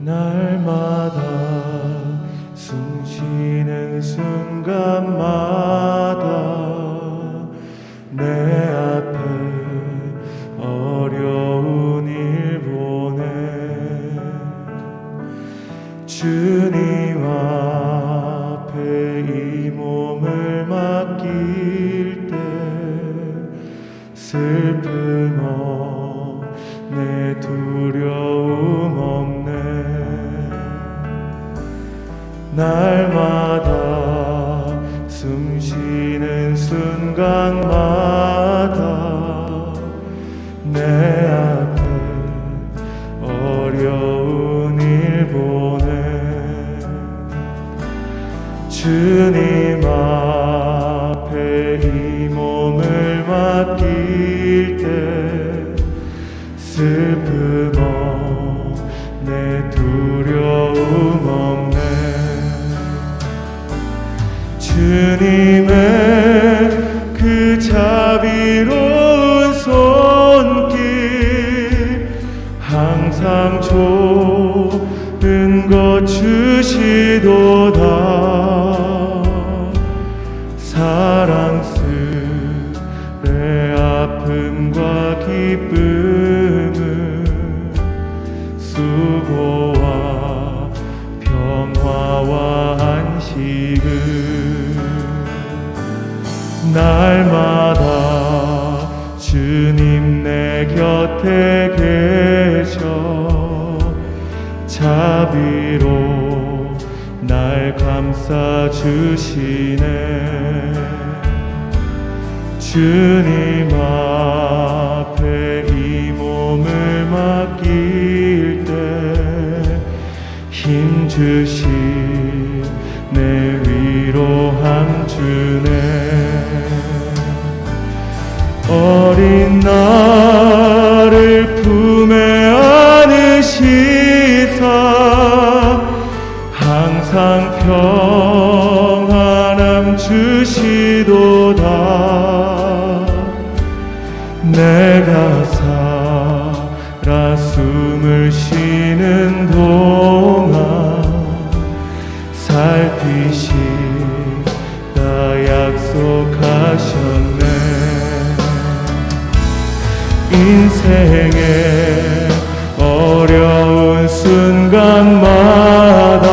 날마다 숨쉬는 순간마다 내 앞에 어려운 일 보내 주님 앞에 이 몸을 맡길 때 슬픔 없네 두려움 없네 날마다 숨쉬는 순간마다 내 앞에 어려운 일 보내 주님 앞에 이 몸을 맡길 때 슬픔 없네 두려움 없네 주님의 그 자비로운 손길 항상 좋은 것 주시도다 사랑스레 아픔과 기쁨을 수고와 평화와 안식을 날마다 주님 내 곁에 계셔 자비로 날 감싸 주시네 주님 앞에 이 몸을 맡길 때 힘 주신 내 위로함 주네 어린 나를 품에 안으시사 항상 평안함 주시도다 내가 살아 숨을 쉬는 동안 살피시다 약속하셨네 인생의 어려운 순간마다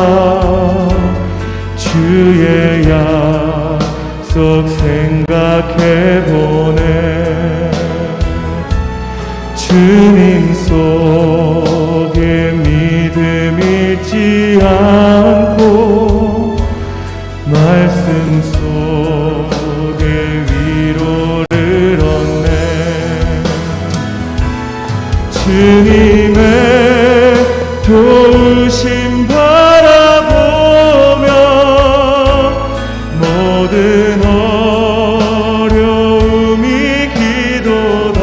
주의 약속 생각해보네 주님 속에 믿음 잃지 않고 말씀 속에 위로를 얻네 주님의 도우심 바라보며 모든 어려움이 기도다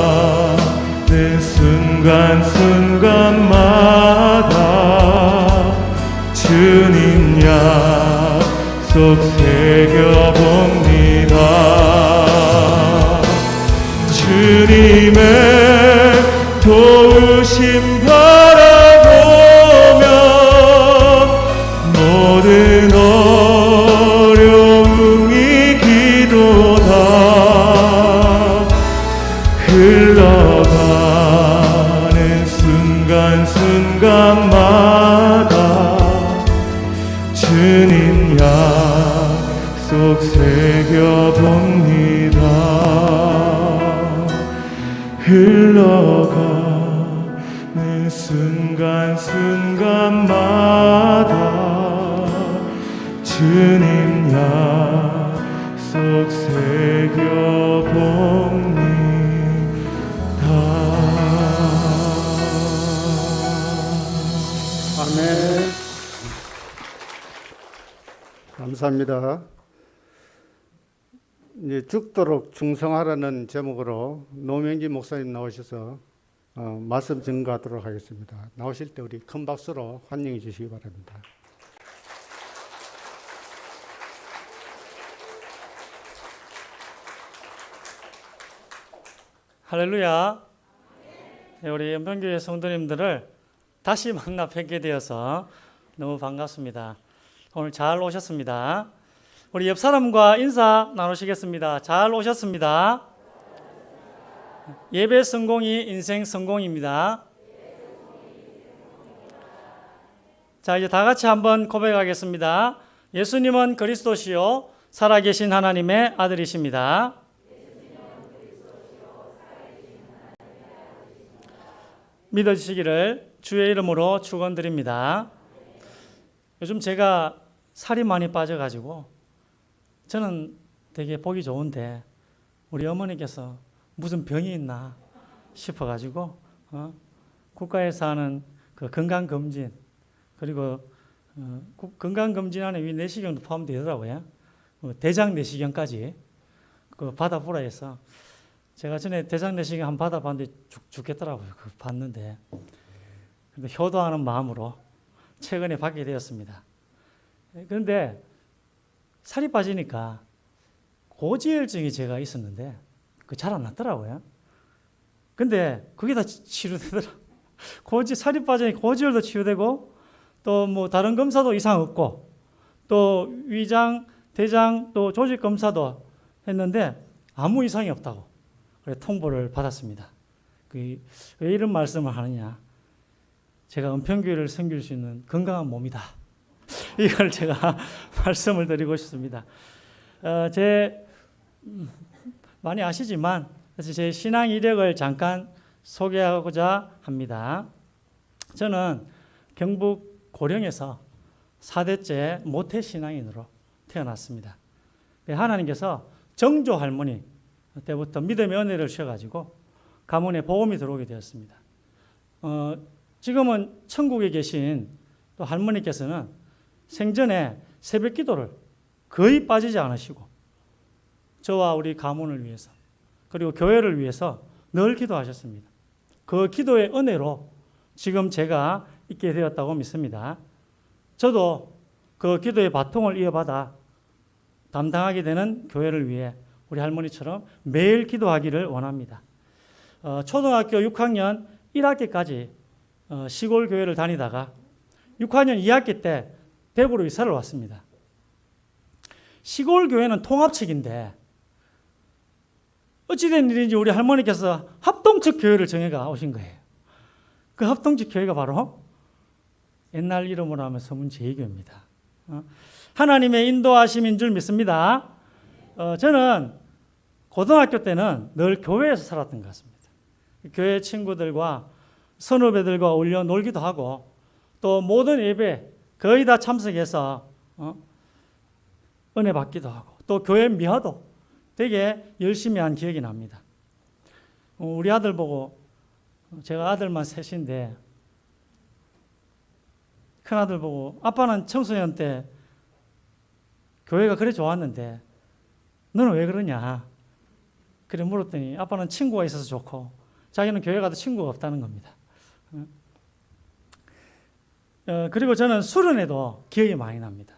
흘러가는 순간순간마다 주님 약속 새겨봅니다 주님의 도우심 바라보며 모든 어려움이 기도다 흘러가는 순간순간마다 주님 약속 새겨봅니다 흘러가는 순간순간마다 주님 약속 새겨봅니다 아멘. 감사합니다. 이제 죽도록 충성하라는 제목으로 노명기 목사님 나오셔서 말씀 증거하도록 하겠습니다. 나오실 때 우리 큰 박수로 환영해 주시기 바랍니다. 할렐루야. 우리 연평교회 성도님들을 다시 만나 뵙게 되어서 너무 반갑습니다. 오늘 잘 오셨습니다. 우리 옆 사람과 인사 나누시겠습니다. 잘 오셨습니다. 예배 성공이 인생 성공입니다. 자, 이제 다 같이 한번 고백하겠습니다. 예수님은 그리스도시요 살아계신 하나님의 아들이십니다. 믿어주시기를 주의 이름으로 축원드립니다. 요즘 제가 살이 많이 빠져가지고 저는 되게 보기 좋은데 우리 어머니께서 무슨 병이 있나 싶어가지고 국가에서 하는 그 건강검진 그리고 건강검진 안에 위 내시경도 포함되더라고요. 대장 내시경까지 그 받아보라 해서 제가 전에 대장 내시경 한번 받아봤는데 죽겠더라고요. 그 봤는데 근데 효도하는 마음으로 최근에 받게 되었습니다. 그런데 살이 빠지니까 고지혈증이 제가 있었는데 그 잘 안 났더라고요. 근데 그게 다 치료되더라고요. 살이 빠지니 고지혈도 치료되고 또 뭐 다른 검사도 이상 없고 또 위장, 대장 또 조직 검사도 했는데 아무 이상이 없다고 그래 통보를 받았습니다. 왜 이런 말씀을 하느냐? 제가 은평교회를 섬길 수 있는 건강한 몸이다. 이걸 제가 말씀을 드리고 싶습니다. 많이 아시지만 제 신앙 이력을 잠깐 소개하고자 합니다. 저는 경북 고령에서 4대째 모태 신앙인으로 태어났습니다. 하나님께서 정조 할머니 때부터 믿음의 은혜를 주셔가지고 가문에 복음이 들어오게 되었습니다. 지금은 천국에 계신 또 할머니께서는 생전에 새벽 기도를 거의 빠지지 않으시고 저와 우리 가문을 위해서 그리고 교회를 위해서 늘 기도하셨습니다. 그 기도의 은혜로 지금 제가 있게 되었다고 믿습니다. 저도 그 기도의 바통을 이어받아 담당하게 되는 교회를 위해 우리 할머니처럼 매일 기도하기를 원합니다. 초등학교 6학년 1학기까지 시골 교회를 다니다가 6학년 2학기 때 대구로 이사를 왔습니다. 시골 교회는 통합책인데 어찌된 일인지 우리 할머니께서 합동측 교회를 정해가 오신 거예요. 그 합동측 교회가 바로 옛날 이름으로 하면 서문제일교회입니다. 하나님의 인도하심인 줄 믿습니다. 저는 고등학교 때는 늘 교회에서 살았던 것 같습니다. 교회 친구들과 선후배들과 어울려 놀기도 하고 또 모든 예배 거의 다 참석해서 은혜 받기도 하고 또 교회 미화도 되게 열심히 한 기억이 납니다. 우리 아들 보고 제가 아들만 셋인데 큰아들 보고 아빠는 청소년 때 교회가 그래 좋았는데 너는 왜 그러냐 그래 물었더니 아빠는 친구가 있어서 좋고 자기는 교회 가도 친구가 없다는 겁니다. 그리고 저는 수련회도 기억이 많이 납니다.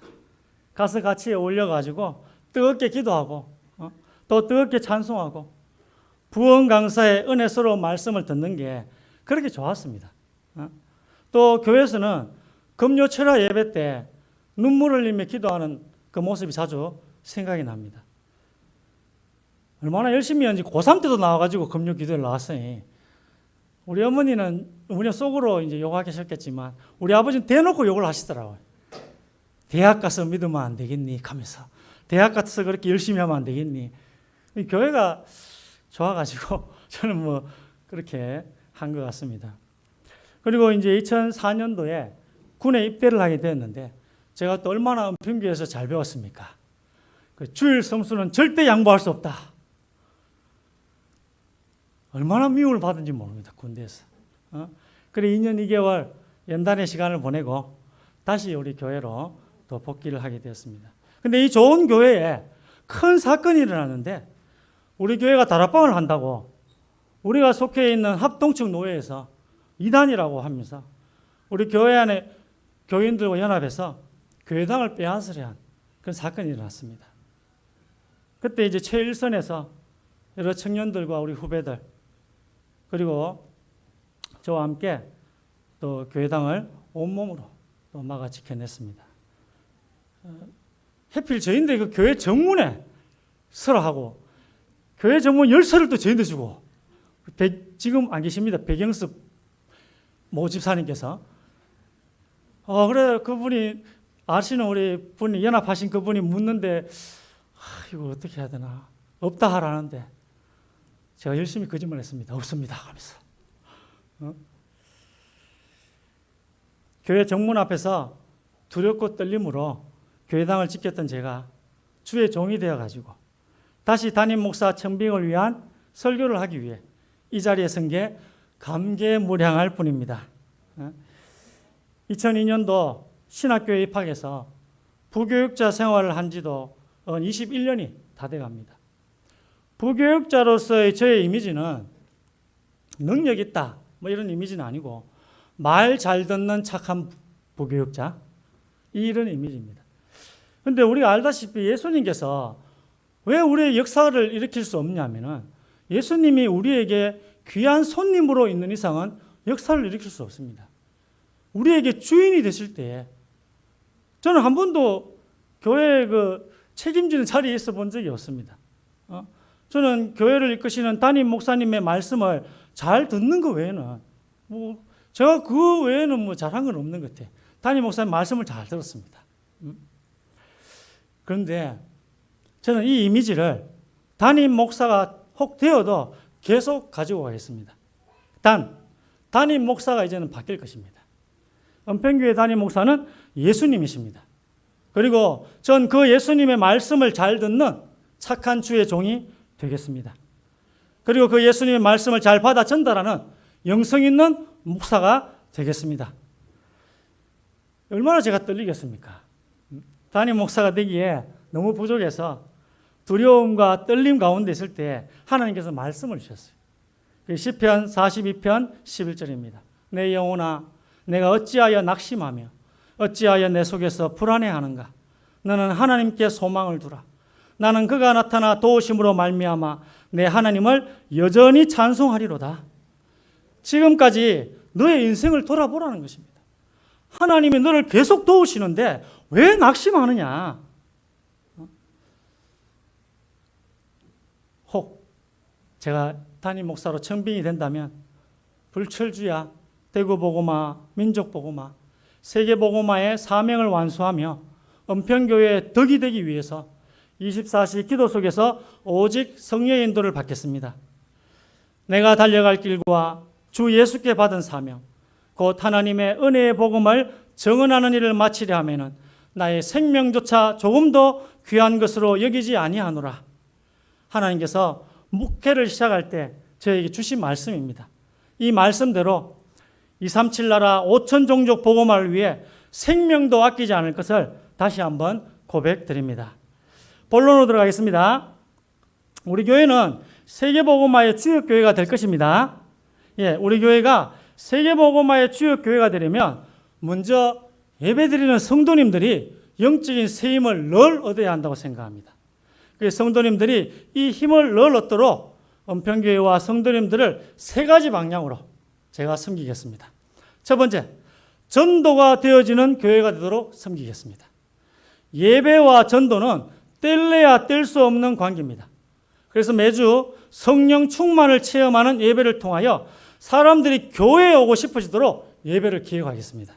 가서 같이 어울려가지고 뜨겁게 기도하고 또 뜨겁게 찬송하고 부흥 강사의 은혜스러운 말씀을 듣는 게 그렇게 좋았습니다. 또 교회에서는 금요 철야 예배 때 눈물을 흘리며 기도하는 그 모습이 자주 생각이 납니다. 얼마나 열심히 했는지 고3 때도 나와가지고 금요 기도를 나왔으니 우리 어머니는 어머니 속으로 이제 욕하기 싫겠지만 우리 아버지는 대놓고 욕을 하시더라고요. 대학 가서 믿으면 안 되겠니? 하면서 대학 가서 그렇게 열심히 하면 안 되겠니? 교회가 좋아가지고 저는 뭐 그렇게 한 것 같습니다. 그리고 이제 2004년도에 군에 입대를 하게 되었는데 제가 또 얼마나 은평교회에서 잘 배웠습니까? 그 주일 성수는 절대 양보할 수 없다. 얼마나 미움을 받은지 모릅니다. 군대에서. 그래 2년 2개월 연단의 시간을 보내고 다시 우리 교회로 또 복귀를 하게 되었습니다. 근데 이 좋은 교회에 큰 사건이 일어났는데 우리 교회가 다락방을 한다고 우리가 속해 있는 합동측 노회에서 이단이라고 하면서 우리 교회 안에 교인들과 연합해서 교회당을 빼앗으려 한 그런 사건이 일어났습니다. 그때 이제 최일선에서 여러 청년들과 우리 후배들 그리고 저와 함께 또 교회당을 온몸으로 또 막아 지켜냈습니다. 해필 저희인데 그 교회 정문에 설하고 교회 정문 열쇠를 또 저희한테 주고 지금 안 계십니다. 백영섭 모집사님께서 그래 그분이 아시는 우리 분이 연합하신 그분이 묻는데 이거 어떻게 해야 되나 없다 하라는데 제가 열심히 거짓말했습니다. 없습니다 하면서 교회 정문 앞에서 두렵고 떨림으로 교회당을 지켰던 제가 주의 종이 되어가지고 다시 담임 목사 청빙을 위한 설교를 하기 위해 이 자리에 선 게 감개무량할 뿐입니다. 2002년도 신학교에 입학해서 부교육자 생활을 한 지도 21년이 다 돼갑니다. 부교육자로서의 저의 이미지는 능력 있다 뭐 이런 이미지는 아니고 말 잘 듣는 착한 부교육자 이런 이미지입니다. 그런데 우리가 알다시피 예수님께서 왜 우리의 역사를 일으킬 수 없냐면은 예수님이 우리에게 귀한 손님으로 있는 이상은 역사를 일으킬 수 없습니다. 우리에게 주인이 되실 때에 저는 한 번도 교회 그 책임지는 자리에 있어 본 적이 없습니다. 저는 교회를 이끄시는 담임 목사님의 말씀을 잘 듣는 것 외에는 제가 그 외에는 잘한 건 없는 것 같아요. 담임 목사님 말씀을 잘 들었습니다. 그런데 저는 이 이미지를 담임 목사가 혹 되어도 계속 가지고 가겠습니다. 담임 목사가 이제는 바뀔 것입니다. 은평교회 담임 목사는 예수님이십니다. 그리고 전 그 예수님의 말씀을 잘 듣는 착한 주의 종이 되겠습니다. 그리고 그 예수님의 말씀을 잘 받아 전달하는 영성 있는 목사가 되겠습니다. 얼마나 제가 떨리겠습니까? 담임 목사가 되기에 너무 부족해서 두려움과 떨림 가운데 있을 때 하나님께서 말씀을 주셨어요. 시편 42편 11절입니다. 내 영혼아 내가 어찌하여 낙심하며 어찌하여 내 속에서 불안해하는가. 너는 하나님께 소망을 두라. 나는 그가 나타나 도우심으로 말미암아 내 하나님을 여전히 찬송하리로다. 지금까지 너의 인생을 돌아보라는 것입니다. 하나님이 너를 계속 도우시는데 왜 낙심하느냐. 혹 제가 담임 목사로 청빙이 된다면 불철주야, 대구보고마, 민족보고마, 세계보고마의 사명을 완수하며 은평교회의 덕이 되기 위해서 24시 기도 속에서 오직 성령의 인도를 받겠습니다. 내가 달려갈 길과 주 예수께 받은 사명, 곧 하나님의 은혜의 복음을 증언하는 일을 마치려 하면은 나의 생명조차 조금도 귀한 것으로 여기지 아니하노라. 하나님께서 목회를 시작할 때 저에게 주신 말씀입니다. 이 말씀대로 237 나라 5천 종족 복음화를 위해 생명도 아끼지 않을 것을 다시 한번 고백드립니다. 본론으로 들어가겠습니다. 우리 교회는 세계복음화의 주역교회가 될 것입니다. 우리 교회가 세계복음화의 주역교회가 되려면 먼저 예배드리는 성도님들이 영적인 세임을 늘 얻어야 한다고 생각합니다. 그래서 성도님들이 이 힘을 늘 얻도록 은평교회와 성도님들을 세 가지 방향으로 제가 섬기겠습니다. 첫 번째, 전도가 되어지는 교회가 되도록 섬기겠습니다. 예배와 전도는 뗄래야 뗄 수 없는 관계입니다. 그래서 매주 성령 충만을 체험하는 예배를 통하여 사람들이 교회에 오고 싶어지도록 예배를 기획하겠습니다.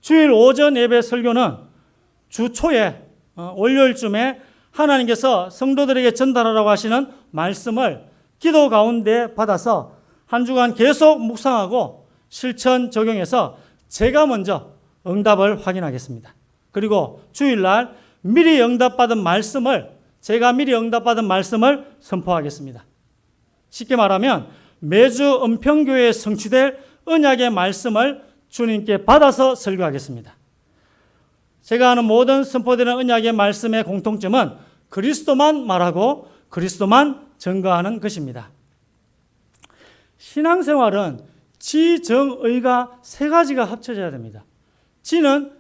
주일 오전 예배 설교는 주 초에 월요일쯤에 하나님께서 성도들에게 전달하라고 하시는 말씀을 기도 가운데 받아서 한 주간 계속 묵상하고 실천 적용해서 제가 먼저 응답을 확인하겠습니다. 그리고 주일날 제가 미리 응답받은 말씀을 선포하겠습니다. 쉽게 말하면 매주 은평교회에 성취될 언약의 말씀을 주님께 받아서 설교하겠습니다. 제가 하는 모든 선포되는 언약의 말씀의 공통점은 그리스도만 말하고 그리스도만 증거하는 것입니다. 신앙생활은 지, 정, 의가 세 가지가 합쳐져야 됩니다. 지는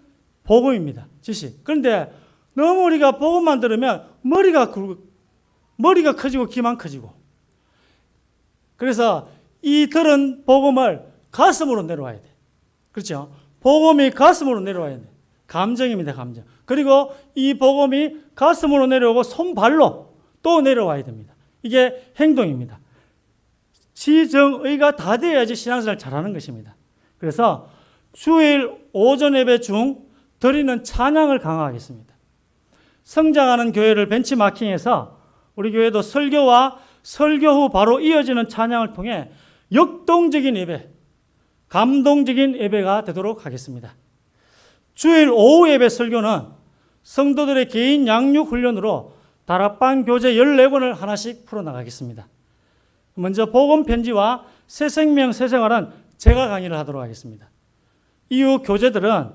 복음입니다. 지식. 그런데 너무 우리가 복음만 들으면 머리가 커지고 귀만 커지고. 그래서 이 들은 복음을 가슴으로 내려와야 돼. 그렇죠? 복음이 가슴으로 내려와야 돼. 감정입니다, 감정. 그리고 이 복음이 가슴으로 내려오고 손발로 또 내려와야 됩니다. 이게 행동입니다. 지정의가 다 되어야지 신앙생활을 잘하는 것입니다. 그래서 주일 오전 예배 중 드리는 찬양을 강화하겠습니다. 성장하는 교회를 벤치마킹해서 우리 교회도 설교와 설교 후 바로 이어지는 찬양을 통해 역동적인 예배, 감동적인 예배가 되도록 하겠습니다. 주일 오후 예배 설교는 성도들의 개인 양육 훈련으로 다락방 교재 14권을 하나씩 풀어나가겠습니다. 먼저 복음 편지와 새 생명 새 생활은 제가 강의를 하도록 하겠습니다. 이후 교재들은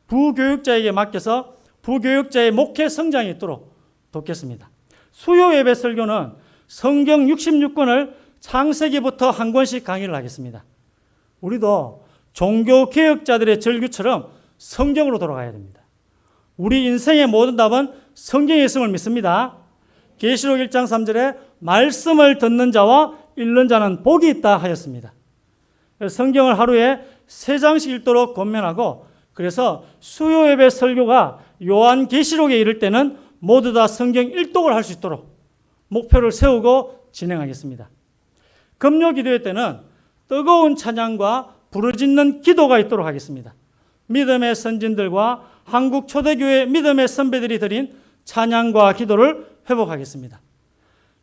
부교육자에게 맡겨서 부교육자의 목회 성장이 있도록 돕겠습니다. 수요 예배 설교는 성경 66권을 창세기부터 한 권씩 강의를 하겠습니다. 우리도 종교 개혁자들의 절규처럼 성경으로 돌아가야 됩니다. 우리 인생의 모든 답은 성경에 있음을 믿습니다. 계시록 1장 3절에 말씀을 듣는 자와 읽는 자는 복이 있다 하였습니다. 성경을 하루에 3장씩 읽도록 권면하고, 그래서 수요 예배 설교가 요한 계시록에 이를 때는 모두 다 성경 일독을 할 수 있도록 목표를 세우고 진행하겠습니다. 금요 기도회 때는 뜨거운 찬양과 부르짖는 기도가 있도록 하겠습니다. 믿음의 선진들과 한국 초대교회 믿음의 선배들이 드린 찬양과 기도를 회복하겠습니다.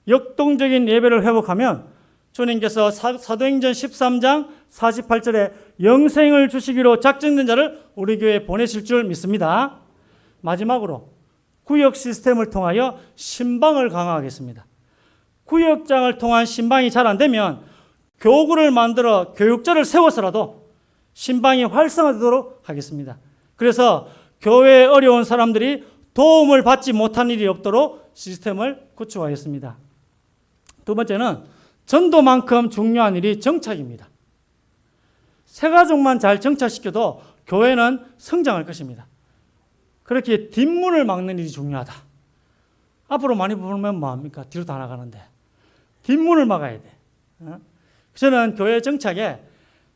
역동적인 예배를 회복하면 주님께서 사도행전 13장 48절에 영생을 주시기로 작정된 자를 우리 교회에 보내실 줄 믿습니다. 마지막으로 구역 시스템을 통하여 신방을 강화하겠습니다. 구역장을 통한 신방이 잘 안 되면 교구를 만들어 교육자를 세워서라도 신방이 활성화되도록 하겠습니다. 그래서 교회에 어려운 사람들이 도움을 받지 못한 일이 없도록 시스템을 구축하겠습니다. 두 번째는 전도만큼 중요한 일이 정착입니다. 새 가족만 잘 정착시켜도 교회는 성장할 것입니다. 그렇게 뒷문을 막는 일이 중요하다. 앞으로 많이 보면 뭐합니까? 뒤로 다 나가는데 뒷문을 막아야 돼. 저는 교회 정착에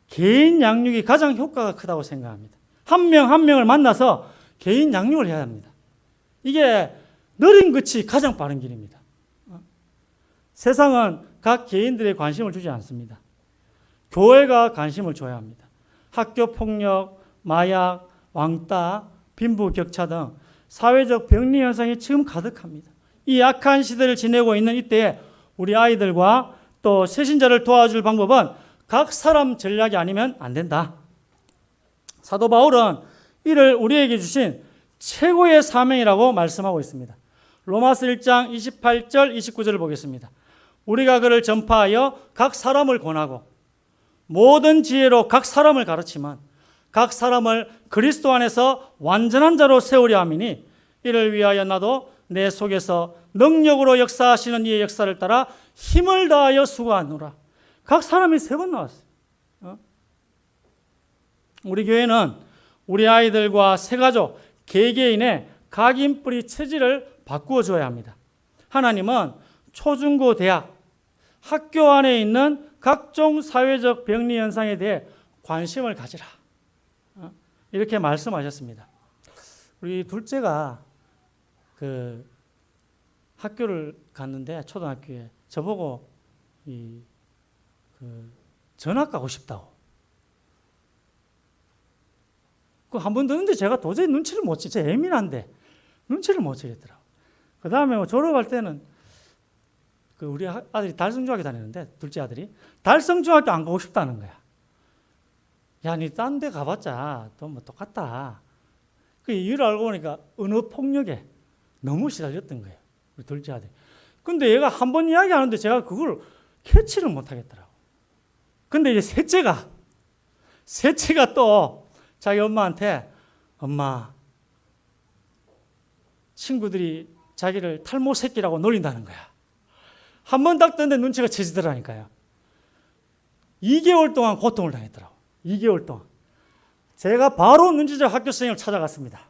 개인 양육이 가장 효과가 크다고 생각합니다. 한 명 한 명을 만나서 개인 양육을 해야 합니다. 이게 느린 끝이 가장 빠른 길입니다. 세상은 각 개인들의 관심을 주지 않습니다. 교회가 관심을 줘야 합니다. 학교 폭력, 마약, 왕따, 빈부격차 등 사회적 병리 현상이 지금 가득합니다. 이 악한 시대를 지내고 있는 이때에 우리 아이들과 또 세신자를 도와줄 방법은 각 사람 전략이 아니면 안 된다. 사도 바울은 이를 우리에게 주신 최고의 사명이라고 말씀하고 있습니다. 로마서 1장 28절 29절을 보겠습니다. 우리가 그를 전파하여 각 사람을 권하고 모든 지혜로 각 사람을 가르치면 각 사람을 그리스도 안에서 완전한 자로 세우려 함이니 이를 위하여 나도 내 속에서 능력으로 역사하시는 이의 역사를 따라 힘을 다하여 수고하노라. 각 사람이 3번 나왔어요. 우리 교회는 우리 아이들과 새가족, 개개인의 각인뿌리 체질을 바꾸어 줘야 합니다. 하나님은 초중고 대학, 학교 안에 있는 각종 사회적 병리 현상에 대해 관심을 가지라. 이렇게 말씀하셨습니다. 우리 둘째가 학교를 갔는데 초등학교에 저보고 전학 가고 싶다고. 한 번 듣는데 제가 도저히 눈치를 못 채. 제가 예민한데 눈치를 못 채겠더라고. 그 다음에 졸업할 때는 우리 아들이 달성중학교 다니는데 둘째 아들이 달성중학교 안 가고 싶다는 거야. 야, 니 딴 데 가봤자 또 뭐 똑같다. 그 이유를 알고 보니까 언어 폭력에 너무 시달렸던 거예요. 우리 둘째 아들이. 근데 얘가 한 번 이야기하는데 제가 그걸 캐치를 못 하겠더라고. 근데 이제 셋째가 또 자기 엄마한테 엄마, 친구들이 자기를 탈모 새끼라고 놀린다는 거야. 한 번 딱 듣는데 눈치가 채지더라니까요. 2개월 동안 고통을 당했더라고. 2개월 동안. 제가 바로 눈치적 학교 선생님을 찾아갔습니다.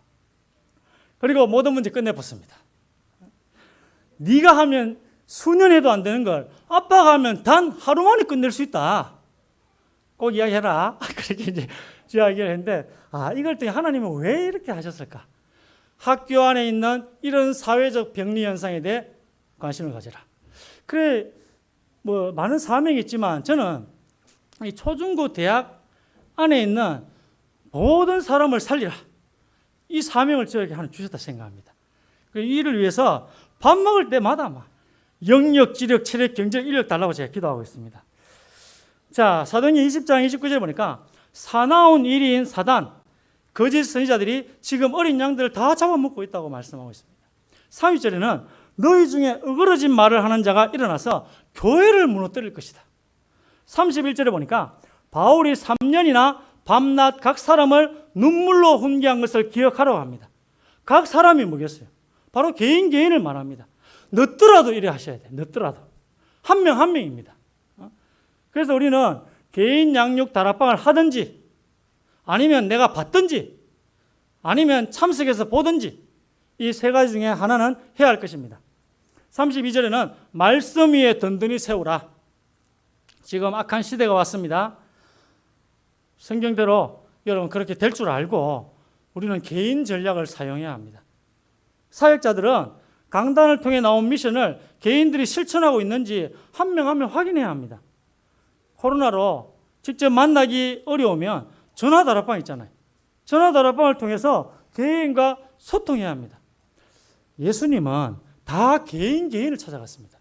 그리고 모든 문제 끝내봤습니다. 네가 하면 수년 해도 안 되는 걸 아빠가 하면 단 하루 만에 끝낼 수 있다. 꼭 이야기해라. 그렇게 이제 이야기를 했는데, 이걸 또 하나님은 왜 이렇게 하셨을까? 학교 안에 있는 이런 사회적 병리 현상에 대해 관심을 가져라. 그래, 뭐 많은 사명이 있지만 저는 이 초중고 대학 안에 있는 모든 사람을 살리라. 이 사명을 저에게 하나 주셨다 생각합니다. 이를 위해서 밥 먹을 때마다 막 영역, 지력, 체력, 경제력, 인력 달라고 제가 기도하고 있습니다. 자, 사도행전 20장 29절에 보니까 사나운 1인 사단, 거짓 선지자들이 지금 어린 양들을 다 잡아먹고 있다고 말씀하고 있습니다. 30절에는 너희 중에 어그러진 말을 하는 자가 일어나서 교회를 무너뜨릴 것이다. 31절에 보니까 바울이 3년이나 밤낮 각 사람을 눈물로 훈계한 것을 기억하라고 합니다. 각 사람이 뭐겠어요? 바로 개인을 말합니다. 늦더라도 이래 하셔야 돼. 늦더라도. 한 명 한 명입니다. 그래서 우리는 개인 양육 다락방을 하든지 아니면 내가 받든지 아니면 참석해서 보든지 이 세 가지 중에 하나는 해야 할 것입니다. 32절에는 말씀 위에 든든히 세우라. 지금 악한 시대가 왔습니다. 성경대로 여러분 그렇게 될 줄 알고 우리는 개인 전략을 사용해야 합니다. 사역자들은 강단을 통해 나온 미션을 개인들이 실천하고 있는지 한 명 한 명 확인해야 합니다. 코로나로 직접 만나기 어려우면 전화 다락방 있잖아요. 전화 다락방을 통해서 개인과 소통해야 합니다. 예수님은 다 개인을 찾아갔습니다.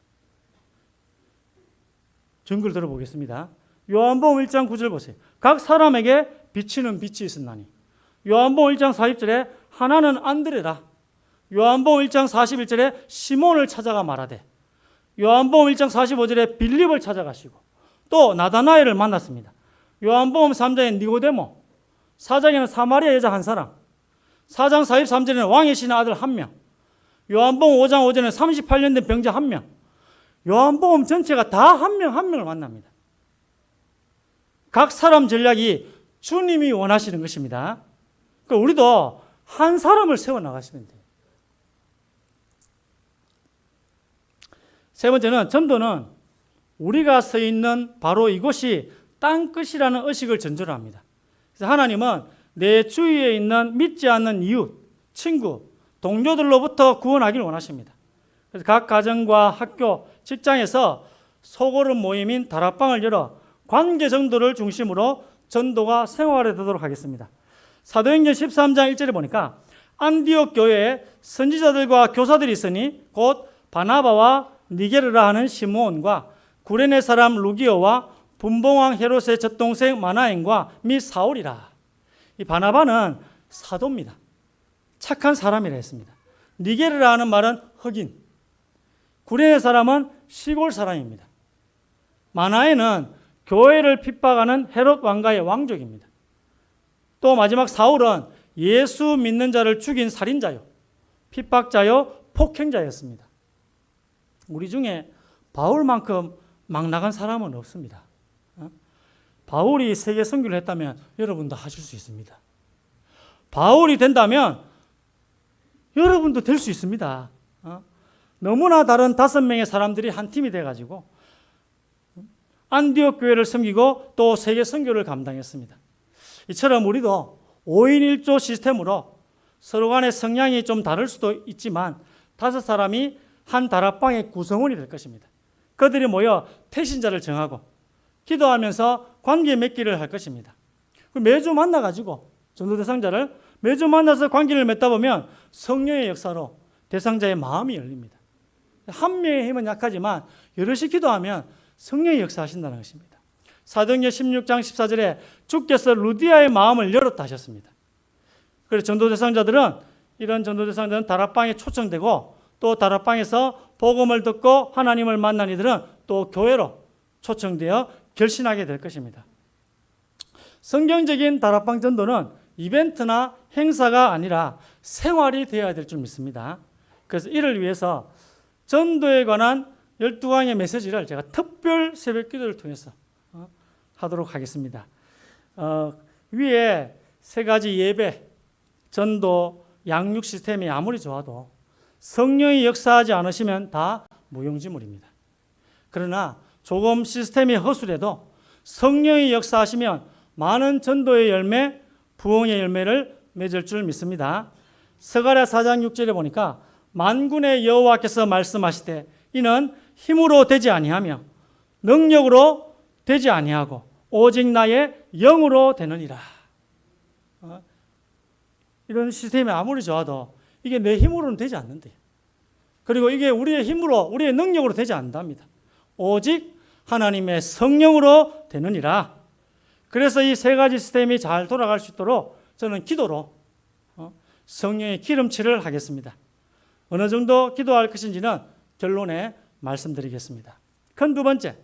증거를 들어보겠습니다. 요한복음 1장 9절 보세요. 각 사람에게 비치는 빛이 있었나니. 요한복음 1장 40절에 하나는 안드레라. 요한복음 1장 41절에 시몬을 찾아가 말하되, 요한복음 1장 45절에 빌립을 찾아가시고 또 나다나엘을 만났습니다. 요한복음 3장에 니고데모, 4장에는 사마리아 여자 한 사람, 4장 43절에는 왕의 신의 아들 한 명, 요한복음 5장 5절에는 38년 된 병자 한 명, 요한복음 전체가 다 한 명 한 명을 만납니다. 각 사람 전략이 주님이 원하시는 것입니다. 그러니까 우리도 한 사람을 세워나가시면 돼요. 세 번째는 전도는 우리가 서 있는 바로 이곳이 땅끝이라는 의식을 전제로 합니다. 그래서 하나님은 내 주위에 있는 믿지 않는 이웃, 친구, 동료들로부터 구원하기를 원하십니다. 그래서 각 가정과 학교, 직장에서 소그룹 모임인 다락방을 열어 관계 정도를 중심으로 전도가 생활화되도록 하겠습니다. 사도행전 13장 1절에 보니까 안디옥 교회에 선지자들과 교사들이 있으니 곧 바나바와 니게르라 하는 시므온과 구레네 사람 루기오와 분봉왕 헤롯의 젖동생 마나엔과 및 사울이라. 이 바나바는 사도입니다. 착한 사람이라 했습니다. 니게르라 하는 말은 흑인, 구레네 사람은 시골 사람입니다. 마나엔은 교회를 핍박하는 헤롯 왕가의 왕족입니다. 또 마지막 사울은 예수 믿는 자를 죽인 살인자요, 핍박자요, 폭행자였습니다. 우리 중에 바울만큼 막 나간 사람은 없습니다. 바울이 세계 선교를 했다면 여러분도 하실 수 있습니다. 바울이 된다면 여러분도 될 수 있습니다. 너무나 다른 5명의 사람들이 한 팀이 돼가지고 안디옥 교회를 섬기고 또 세계 선교를 감당했습니다. 이처럼 우리도 5인 1조 시스템으로 서로 간의 성향이 좀 다를 수도 있지만 5사람이 한 다락방의 구성원이 될 것입니다. 그들이 모여 태신자를 정하고 기도하면서 관계 맺기를 할 것입니다. 매주 만나가지고 전도 대상자를 매주 만나서 관계를 맺다 보면 성령의 역사로 대상자의 마음이 열립니다. 한 명의 힘은 약하지만 여럿이 기도하면 성령의 역사하신다는 것입니다. 사도행전 16장 14절에 주께서 루디아의 마음을 열었다 하셨습니다. 그래서 전도 대상자들은 이런 전도 대상자들은 다락방에 초청되고 또 다락방에서 복음을 듣고 하나님을 만난 이들은 또 교회로 초청되어 결신하게 될 것입니다. 성경적인 다락방 전도는 이벤트나 행사가 아니라 생활이 되어야 될 줄 믿습니다. 그래서 이를 위해서 전도에 관한 12강의 메시지를 제가 특별 새벽 기도를 통해서 하도록 하겠습니다. 위에 3가지 예배, 전도, 양육 시스템이 아무리 좋아도 성령이 역사하지 않으시면 다 무용지물입니다. 그러나 조금 시스템이 허술해도 성령이 역사하시면 많은 전도의 열매, 부흥의 열매를 맺을 줄 믿습니다. 스가랴 4장 6절에 보니까 만군의 여호와께서 말씀하시되 이는 힘으로 되지 아니하며 능력으로 되지 아니하고 오직 나의 영으로 되느니라. 이런 시스템이 아무리 좋아도 이게 내 힘으로는 되지 않는데, 그리고 이게 우리의 힘으로, 우리의 능력으로 되지 않답니다. 오직 하나님의 성령으로 되느니라. 그래서 이 세 가지 시스템이 잘 돌아갈 수 있도록 저는 기도로 성령의 기름칠을 하겠습니다. 어느 정도 기도할 것인지는 결론에 말씀드리겠습니다. 큰 두 번째,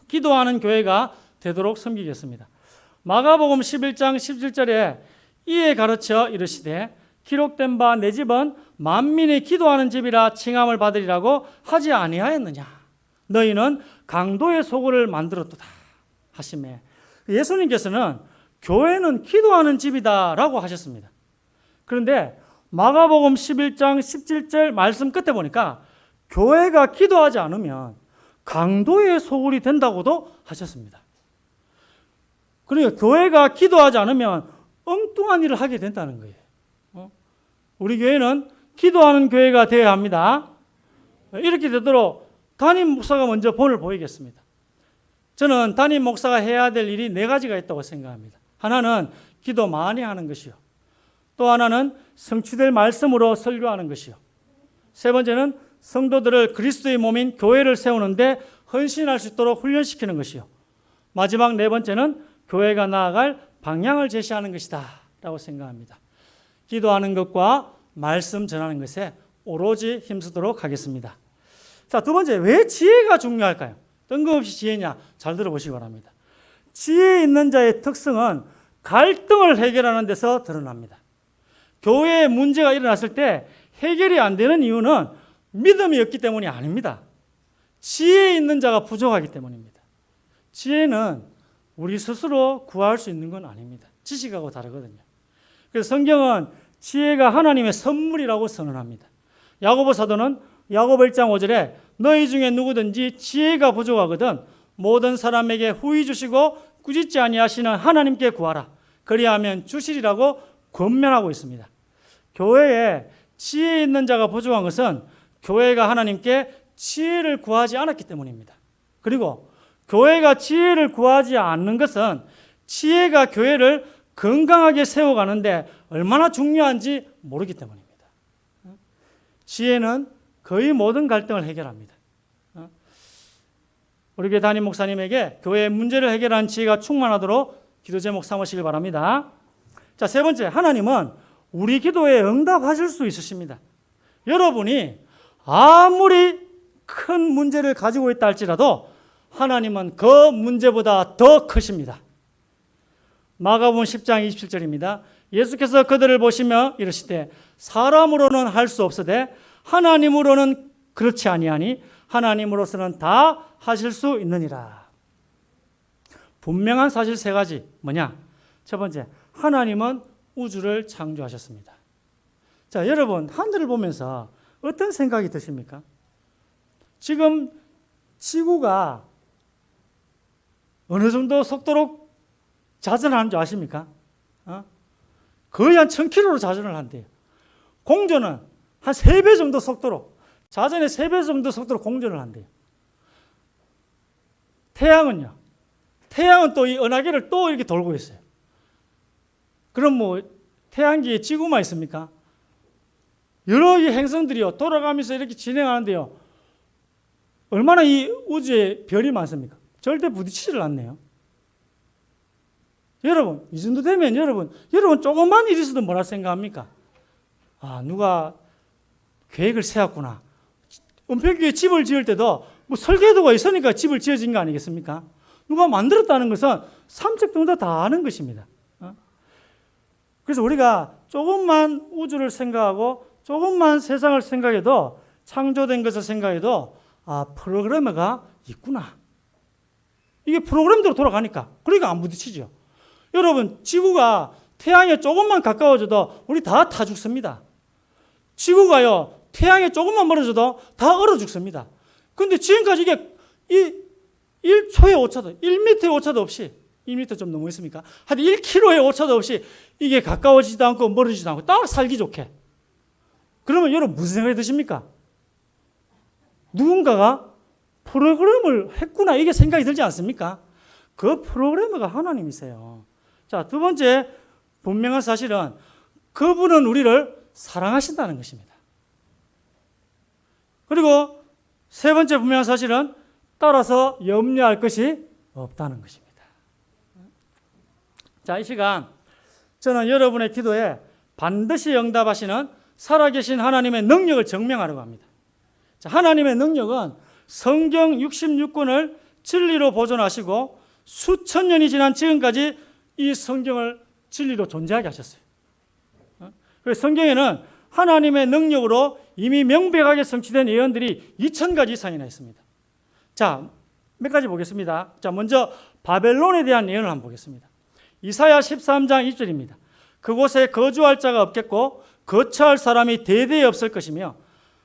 기도하는 교회가 되도록 섬기겠습니다. 마가복음 11장 17절에 이에 가르쳐 이르시되 기록된 바 내 집은 만민이 기도하는 집이라 칭함을 받으리라고 하지 아니하였느냐. 너희는 강도의 소굴을 만들었도다 하시매, 예수님께서는 교회는 기도하는 집이다라고 하셨습니다. 그런데 마가복음 11장 17절 말씀 끝에 보니까 교회가 기도하지 않으면 강도의 소굴이 된다고도 하셨습니다. 그러니까 교회가 기도하지 않으면 엉뚱한 일을 하게 된다는 거예요. 우리 교회는 기도하는 교회가 되어야 합니다. 이렇게 되도록 담임 목사가 먼저 본을 보이겠습니다. 저는 담임 목사가 해야 될 일이 네 가지가 있다고 생각합니다. 하나는 기도 많이 하는 것이요. 또 하나는 성취될 말씀으로 설교하는 것이요. 세 번째는 성도들을 그리스도의 몸인 교회를 세우는데 헌신할 수 있도록 훈련시키는 것이요. 마지막 네 번째는 교회가 나아갈 방향을 제시하는 것이다 라고 생각합니다. 기도하는 것과 말씀 전하는 것에 오로지 힘쓰도록 하겠습니다. 자, 두 번째, 왜 지혜가 중요할까요? 뜬금없이 지혜냐? 잘 들어보시기 바랍니다. 지혜 있는 자의 특성은 갈등을 해결하는 데서 드러납니다. 교회에 문제가 일어났을 때 해결이 안 되는 이유는 믿음이 없기 때문이 아닙니다. 지혜 있는 자가 부족하기 때문입니다. 지혜는 우리 스스로 구할 수 있는 건 아닙니다. 지식하고 다르거든요. 그래서 성경은 지혜가 하나님의 선물이라고 선언합니다. 야고보 사도는 야고보 1장 5절에 너희 중에 누구든지 지혜가 부족하거든 모든 사람에게 후히 주시고 꾸짖지 아니하시는 하나님께 구하라. 그리하면 주시리라고 권면하고 있습니다. 교회에 지혜 있는 자가 부족한 것은 교회가 하나님께 지혜를 구하지 않았기 때문입니다. 그리고 교회가 지혜를 구하지 않는 것은 지혜가 교회를 건강하게 세워가는데 얼마나 중요한지 모르기 때문입니다. 지혜는 거의 모든 갈등을 해결합니다. 우리 교회 담임 목사님에게 교회의 문제를 해결하는 지혜가 충만하도록 기도 제목 삼으시길 바랍니다. 자, 세 번째, 하나님은 우리 기도에 응답하실 수 있으십니다. 여러분이 아무리 큰 문제를 가지고 있다 할지라도 하나님은 그 문제보다 더 크십니다. 마가복음 10장 27절입니다. 예수께서 그들을 보시며 이르시되 사람으로는 할 수 없으되 하나님으로는 그렇지 아니하니 하나님으로서는 다 하실 수 있느니라. 분명한 사실 세 가지 뭐냐? 첫 번째, 하나님은 우주를 창조하셨습니다. 자, 여러분 하늘을 보면서 어떤 생각이 드십니까? 지금 지구가 어느 정도 속도로 자전하는 줄 아십니까? 거의 한 1000km로 자전을 한대요. 공전은 한 3배 정도 속도로, 자전의 3배 정도 속도로 공전을 한대요. 태양은요? 태양은 또 이 은하계를 또 이렇게 돌고 있어요. 그럼 뭐 태양계에 지구만 있습니까? 여러 이 행성들이요 돌아가면서 이렇게 진행하는데요. 얼마나 이 우주에 별이 많습니까? 절대 부딪히질 않네요. 여러분, 이 정도 되면 여러분 조금만 일 있어도 뭐라 생각합니까? 아, 누가 계획을 세웠구나. 은폐교에 집을 지을 때도 뭐 설계도가 있으니까 집을 지어진 거 아니겠습니까? 누가 만들었다는 것은 삼척동자 다 아는 것입니다. 그래서 우리가 조금만 우주를 생각하고 조금만 세상을 생각해도 창조된 것을 생각해도 아, 프로그래머가 있구나. 이게 프로그램대로 돌아가니까 그러니까 안 부딪히죠. 여러분, 지구가 태양에 조금만 가까워져도 우리 다 타 죽습니다. 지구가요 태양에 조금만 멀어져도 다 얼어 죽습니다. 그런데 지금까지 1초의 오차도, 1m의 오차도 없이, 1m 좀 너무 있습니까? 한 1km의 오차도 없이 이게 가까워지지도 않고 멀어지지도 않고 딱 살기 좋게. 그러면 여러분 무슨 생각이 드십니까? 누군가가 프로그램을 했구나 이게 생각이 들지 않습니까? 그 프로그래머가 하나님이세요. 자, 두 번째 분명한 사실은 그분은 우리를 사랑하신다는 것입니다. 그리고 세 번째 분명한 사실은 따라서 염려할 것이 없다는 것입니다. 자, 이 시간 저는 여러분의 기도에 반드시 응답하시는 살아계신 하나님의 능력을 증명하려고 합니다. 자, 하나님의 능력은 성경 66권을 진리로 보존하시고 수천 년이 지난 지금까지 이 성경을 진리로 존재하게 하셨어요. 그래서 성경에는 하나님의 능력으로 이미 명백하게 성취된 예언들이 2000가지 이상이나 있습니다. 자, 몇 가지 보겠습니다. 자, 먼저 바벨론에 대한 예언을 한번 보겠습니다. 이사야 13장 2절입니다. 그곳에 거주할 자가 없겠고 거처할 사람이 대대에 없을 것이며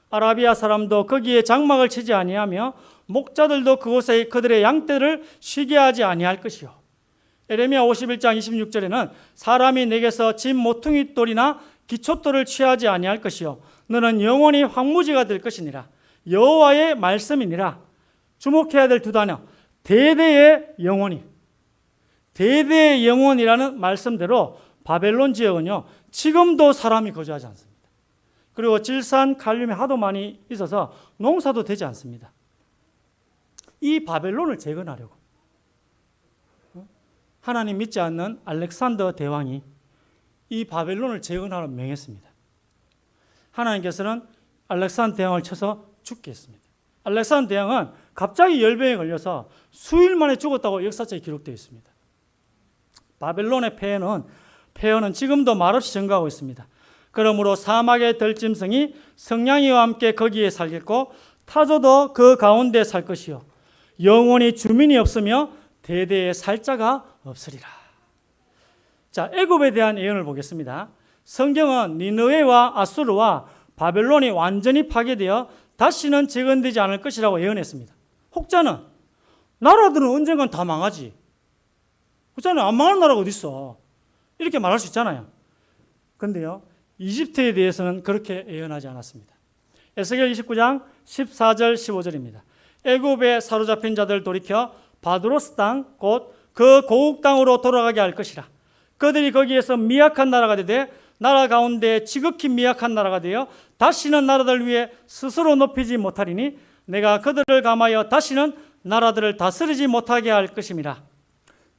아라비아 사람도 거기에 장막을 치지 아니하며 목자들도 그곳에 그들의 양떼를 쉬게 하지 아니할 것이요. 에레미야 51장 26절에는 사람이 내게서 진 모퉁이 돌이나 기초돌을 취하지 아니할 것이요. 너는 영원히 황무지가 될 것이니라. 여호와의 말씀이니라. 주목해야 될 두 단어. 대대의 영원히. 대대의 영원이라는 말씀대로 바벨론 지역은요, 지금도 사람이 거주하지 않습니다. 그리고 질산, 칼륨이 하도 많이 있어서 농사도 되지 않습니다. 이 바벨론을 재건하려고 하나님 믿지 않는 알렉산더 대왕이 이 바벨론을 재건하러 명했습니다. 하나님께서는 알렉산더 대왕을 쳐서 죽게 했습니다. 알렉산더 대왕은 갑자기 열병에 걸려서 수일 만에 죽었다고 역사책에 기록되어 있습니다. 바벨론의 폐허는 지금도 말없이 증가하고 있습니다. 그러므로 사막의 들짐승이 성냥이와 함께 거기에 살겠고 타조도 그 가운데 살 것이요 영원히 주민이 없으며 대대에 살 자가 없으리라. 자, 애굽에 대한 예언을 보겠습니다. 성경은 니느웨와 아수르와 바벨론이 완전히 파괴되어 다시는 재건되지 않을 것이라고 예언했습니다. 혹자는 나라들은 언젠간 다 망하지. 혹자는 안 망하는 나라가 어디 있어? 이렇게 말할 수 있잖아요. 그런데요, 이집트에 대해서는 그렇게 예언하지 않았습니다. 에스겔 29장 14절 15절입니다. 애굽에 사로잡힌 자들 돌이켜 바드로스 땅 곧 그 고국 땅으로 돌아가게 할 것이라. 그들이 거기에서 미약한 나라가 되되 나라 가운데 지극히 미약한 나라가 되어 다시는 나라들 위에 스스로 높이지 못하리니 내가 그들을 감하여 다시는 나라들을 다스리지 못하게 할 것임이라.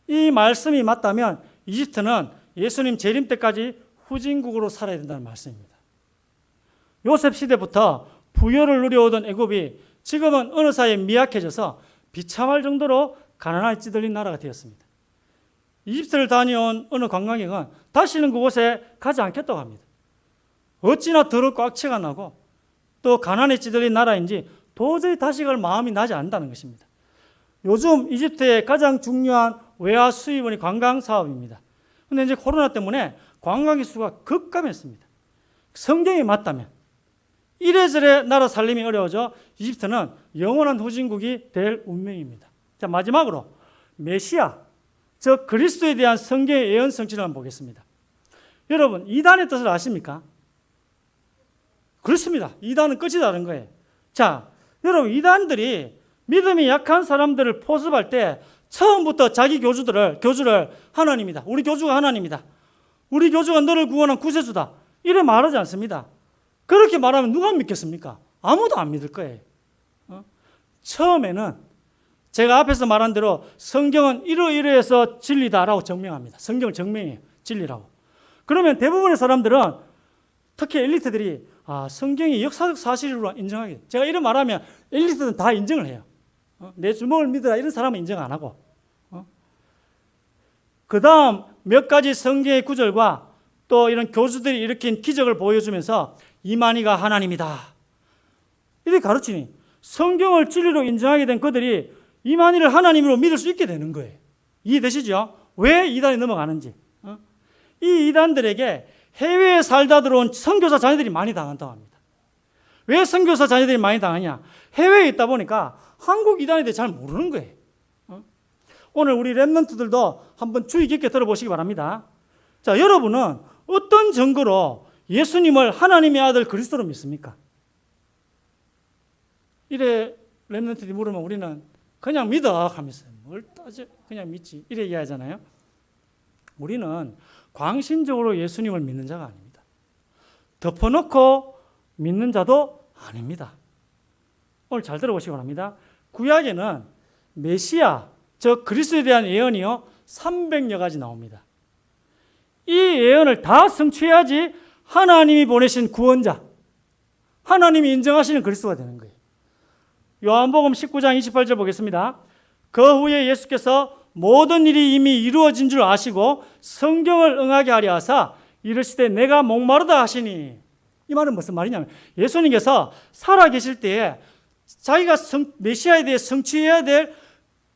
이 말씀이 맞다면 이집트는 예수님 재림 때까지 후진국으로 살아야 된다는 말씀입니다. 요셉 시대부터 부여를 누려오던 애굽이 지금은 어느 사이에 미약해져서 비참할 정도로 가난하게 찌들린 나라가 되었습니다. 이집트를 다녀온 어느 관광객은 다시는 그곳에 가지 않겠다고 합니다. 어찌나 더럽고 악취가 나고 또 가난에 찌들린 나라인지 도저히 다시 갈 마음이 나지 않는다는 것입니다. 요즘 이집트의 가장 중요한 외화 수입원이 관광 사업입니다. 그런데 이제 코로나 때문에 관광객 수가 급감했습니다. 성경이 맞다면 이래저래 나라 살림이 어려워져 이집트는 영원한 후진국이 될 운명입니다. 자, 마지막으로 메시아, 즉 그리스도에 대한 성경의 예언 성취를 한번 보겠습니다. 여러분, 이단의 뜻을 아십니까? 그렇습니다. 이단은 끝이 다른 거예요. 자, 여러분, 이단들이 믿음이 약한 사람들을 포섭할 때 처음부터 자기 교주를 하나님이다. 우리 교주가 하나님이다. 우리 교주가 너를 구원한 구세주다. 이래 말하지 않습니다. 그렇게 말하면 누가 믿겠습니까? 아무도 안 믿을 거예요. 처음에는 제가 앞에서 말한 대로 성경은 이러이러해서 진리다라고 증명합니다. 성경을 증명해요. 진리라고. 그러면 대부분의 사람들은 특히 엘리트들이 성경이 역사적 사실으로 인정하게 돼요. 제가 이런 말하면 엘리트는 다 인정을 해요. 내 주먹을 믿으라 이런 사람은 인정 안 하고. 그 다음 몇 가지 성경의 구절과 또 이런 교수들이 일으킨 기적을 보여주면서 이만희가 하나님이다. 이렇게 가르치니 성경을 진리로 인정하게 된 그들이 이만희를 하나님으로 믿을 수 있게 되는 거예요. 이해되시죠? 왜 이단이 넘어가는지. 이 이단들에게 해외에 살다 들어온 선교사 자녀들이 많이 당한다고 합니다. 왜 선교사 자녀들이 많이 당하냐? 해외에 있다 보니까 한국 이단에 대해 잘 모르는 거예요. 오늘 우리 랩런트들도 한번 주의 깊게 들어보시기 바랍니다. 자, 여러분은 어떤 증거로 예수님을 하나님의 아들 그리스도로 믿습니까? 이래 랩런트들이 물으면 우리는 그냥 믿어 하면서 뭘 따져 그냥 믿지 이래 얘기하잖아요. 우리는 광신적으로 예수님을 믿는 자가 아닙니다. 덮어놓고 믿는 자도 아닙니다. 오늘 잘 들어보시기 바랍니다. 구약에는 메시아, 즉 그리스도에 대한 예언이요 300여 가지 나옵니다. 이 예언을 다 성취해야지 하나님이 보내신 구원자, 하나님이 인정하시는 그리스도가 되는 거예요. 요한복음 19장 28절 보겠습니다. 그 후에 예수께서 모든 일이 이미 이루어진 줄 아시고 성경을 응하게 하려 하사 이르시되 내가 목마르다 하시니, 이 말은 무슨 말이냐면 예수님께서 살아계실 때에 자기가 메시아에 대해 성취해야 될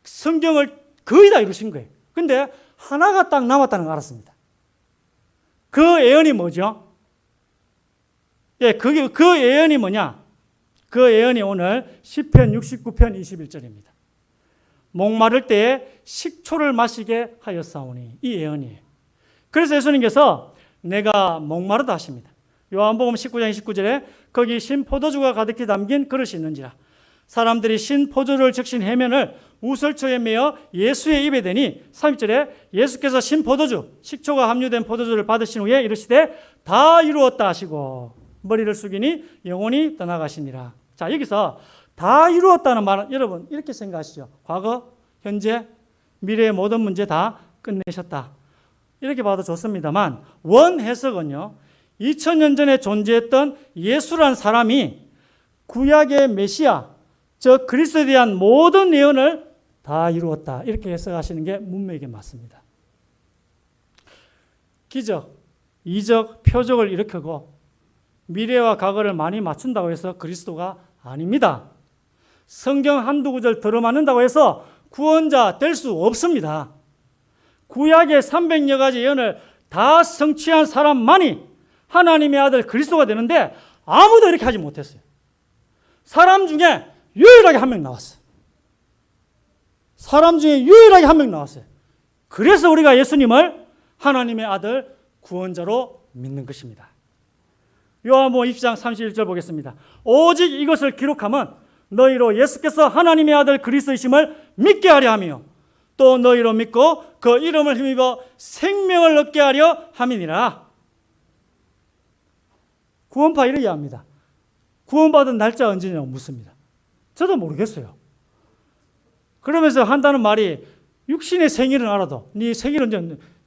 성경을 거의 다 이루신 거예요. 근데 하나가 딱 남았다는 걸 알았습니다. 그 예언이 뭐죠? 예, 그 예언이 뭐냐? 그 예언이 오늘 시편 69편 21절입니다. 목마를 때에 식초를 마시게 하였사오니, 이 예언이에요. 그래서 예수님께서 내가 목마르다 하십니다. 요한복음 19장 29절에 거기 신 포도주가 가득히 담긴 그릇이 있는지라 사람들이 신 포도주를 적신 해면을 우설초에 매어 예수의 입에 대니 30절에 예수께서 신 포도주 식초가 함유된 포도주를 받으신 후에 이르시되 다 이루었다 하시고 머리를 숙이니 영혼이 떠나가시니라. 자, 여기서 다 이루었다는 말은 여러분 이렇게 생각하시죠. 과거, 현재, 미래의 모든 문제 다 끝내셨다. 이렇게 봐도 좋습니다만 원 해석은요. 2000년 전에 존재했던 예수란 사람이 구약의 메시아, 즉 그리스도에 대한 모든 예언을 다 이루었다. 이렇게 해석하시는 게 문맥에 맞습니다. 기적, 이적, 표적을 일으키고 미래와 과거를 많이 맞춘다고 해서 그리스도가 아닙니다. 성경 한두 구절 들어맞는다고 해서 구원자 될 수 없습니다. 구약의 300여 가지 예언을 다 성취한 사람만이 하나님의 아들 그리스도가 되는데 아무도 이렇게 하지 못했어요. 사람 중에 유일하게 한 명 나왔어요. 사람 중에 유일하게 한 명 나왔어요. 그래서 우리가 예수님을 하나님의 아들 구원자로 믿는 것입니다. 요한복음 20장 31절 보겠습니다. 오직 이것을 기록하면 너희로 예수께서 하나님의 아들 그리스도이심을 믿게 하려 하며 또 너희로 믿고 그 이름을 힘입어 생명을 얻게 하려 함이니라. 구원파 이렇게 합니다. 구원받은 날짜 언제냐고 묻습니다. 저도 모르겠어요. 그러면서 한다는 말이 육신의 생일은 알아도 네 생일은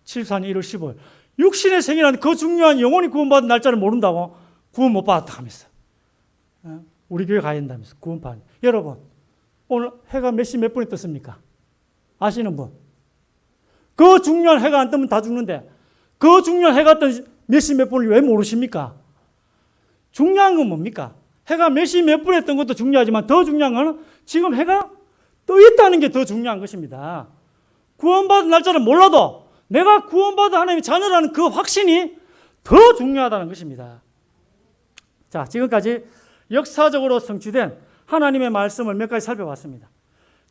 74년 1월 15일 육신의 생일은 그 중요한 영혼이 구원받은 날짜를 모른다고 구원 못 받았다 하면서 우리 교회 가야 된다면서 구원파. 여러분 오늘 해가 몇 시 몇 분에 떴습니까? 아시는 분? 그 중요한 해가 안 뜨면 다 죽는데 그 중요한 해가 뜬 몇 시 몇 분을 왜 모르십니까? 중요한 건 뭡니까? 해가 몇 시 몇 분에 뜬 것도 중요하지만 더 중요한 건 지금 해가 떠 있다는 게 더 중요한 것입니다. 구원받은 날짜를 몰라도 내가 구원받은 하나님의 자녀라는 그 확신이 더 중요하다는 것입니다. 자, 지금까지 역사적으로 성취된 하나님의 말씀을 몇 가지 살펴봤습니다.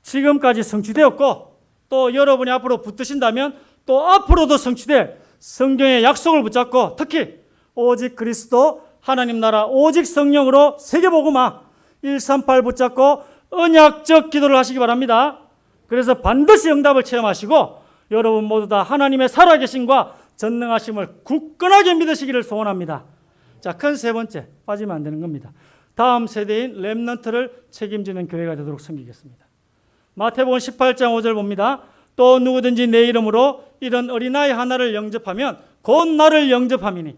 지금까지 성취되었고 또 여러분이 앞으로 붙드신다면 또 앞으로도 성취될 성경의 약속을 붙잡고 특히 오직 그리스도 하나님 나라 오직 성령으로 세계복음화 138 붙잡고 언약적 기도를 하시기 바랍니다. 그래서 반드시 응답을 체험하시고 여러분 모두 다 하나님의 살아계심과 전능하심을 굳건하게 믿으시기를 소원합니다. 자, 큰 세 번째 빠지면 안 되는 겁니다. 다음 세대인 렘넌트를 책임지는 교회가 되도록 섬기겠습니다. 마태복음 18장 5절 봅니다. 또 누구든지 내 이름으로 이런 어린아이 하나를 영접하면 곧 나를 영접함이니.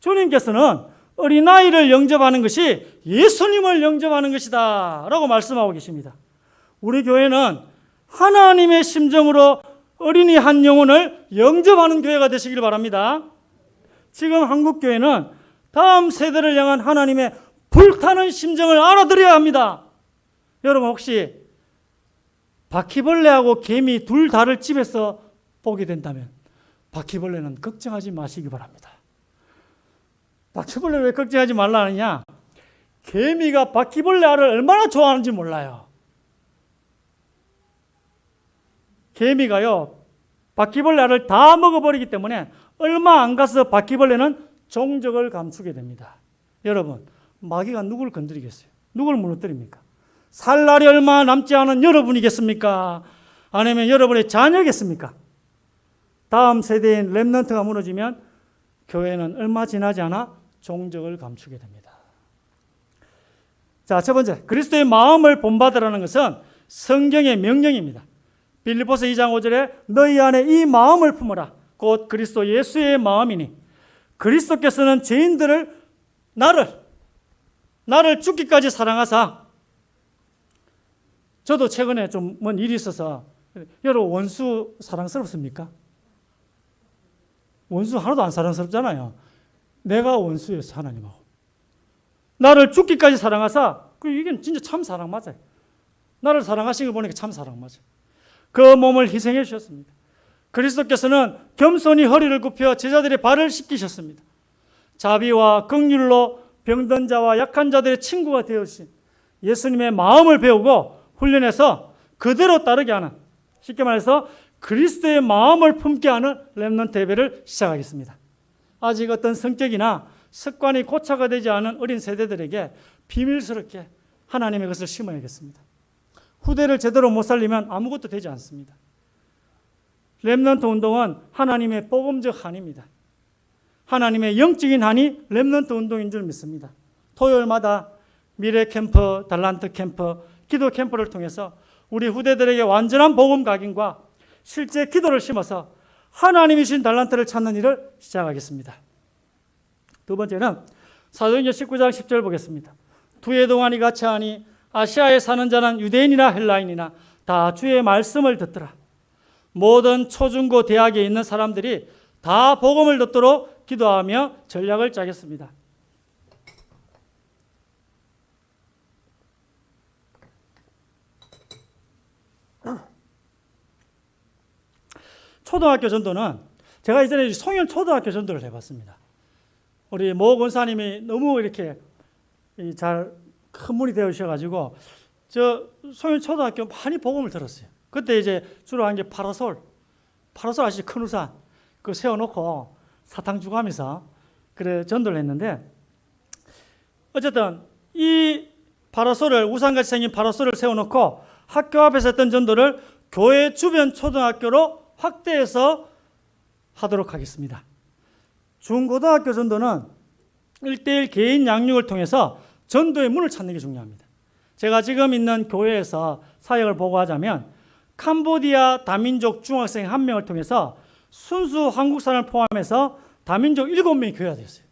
주님께서는 어린아이를 영접하는 것이 예수님을 영접하는 것이다 라고 말씀하고 계십니다. 우리 교회는 하나님의 심정으로 어린이 한 영혼을 영접하는 교회가 되시길 바랍니다. 지금 한국교회는 다음 세대를 향한 하나님의 불타는 심정을 알아들어야 합니다. 여러분 혹시 바퀴벌레하고 개미 둘 다를 집에서 보게 된다면 바퀴벌레는 걱정하지 마시기 바랍니다. 바퀴벌레를 왜 걱정하지 말라 하느냐? 개미가 바퀴벌레 알을 얼마나 좋아하는지 몰라요. 개미가요, 바퀴벌레 알을 다 먹어버리기 때문에 얼마 안 가서 바퀴벌레는 종적을 감추게 됩니다. 여러분, 마귀가 누구를 건드리겠어요? 누구를 무너뜨립니까? 살 날이 얼마 남지 않은 여러분이겠습니까? 아니면 여러분의 자녀겠습니까? 다음 세대인 렘넌트가 무너지면 교회는 얼마 지나지 않아 종적을 감추게 됩니다. 자, 첫 번째, 그리스도의 마음을 본받으라는 것은 성경의 명령입니다. 빌립보서 2장 5절에 너희 안에 이 마음을 품어라. 곧 그리스도 예수의 마음이니 그리스도께서는 죄인들을 나를 죽기까지 사랑하사. 저도 최근에 좀 뭔 일이 있어서 여러분 원수 사랑스럽습니까? 원수 하나도 안 사랑스럽잖아요. 내가 원수였어 하나님하고. 나를 죽기까지 사랑하사. 이게 진짜 참 사랑 맞아요. 나를 사랑하신 걸 보니까 참 사랑 맞아요. 그 몸을 희생해 주셨습니다. 그리스도께서는 겸손히 허리를 굽혀 제자들의 발을 씻기셨습니다. 자비와 긍휼로 병든 자와 약한 자들의 친구가 되어주신 예수님의 마음을 배우고 훈련해서 그대로 따르게 하는, 쉽게 말해서 그리스도의 마음을 품게 하는 렘넌트 예배를 시작하겠습니다. 아직 어떤 성격이나 습관이 고착화 되지 않은 어린 세대들에게 비밀스럽게 하나님의 것을 심어야겠습니다. 후대를 제대로 못 살리면 아무것도 되지 않습니다. 렘넌트 운동은 하나님의 복음적 한입니다. 하나님의 영적인 한이 렘넌트 운동인 줄 믿습니다. 토요일마다 미래 캠프, 달란트 캠프, 기도 캠프를 통해서 우리 후대들에게 완전한 복음 각인과 실제 기도를 심어서 하나님이 주신 달란트를 찾는 일을 시작하겠습니다. 두 번째는 사도행전 19장 10절 보겠습니다. 두 해 동안 이같이 하니 아시아에 사는 자는 유대인이나 헬라인이나 다 주의 말씀을 듣더라. 모든 초중고 대학에 있는 사람들이 다 복음을 듣도록 기도하며 전략을 짜겠습니다. 초등학교 전도는 제가 이전에 송현 초등학교 전도를 해봤습니다. 우리 모 권사님이 너무 이렇게 잘 큰 분이 되어주셔가지고 저 송현 초등학교 많이 복음을 들었어요. 그때 이제 주로 한 게 파라솔 아시죠? 큰 우산 그 세워놓고 사탕 주가면서 그래 전도를 했는데, 어쨌든 이 파라솔을 우산같이 생긴 파라솔을 세워놓고 학교 앞에서 했던 전도를 교회 주변 초등학교로 확대해서 하도록 하겠습니다. 중고등학교 전도는 1:1 개인 양육을 통해서 전도의 문을 찾는 게 중요합니다. 제가 지금 있는 교회에서 사역을 보고하자면 캄보디아 다민족 중학생 1명을 통해서 순수 한국 사람을 포함해서 다민족 7명이 교회가 되었어요.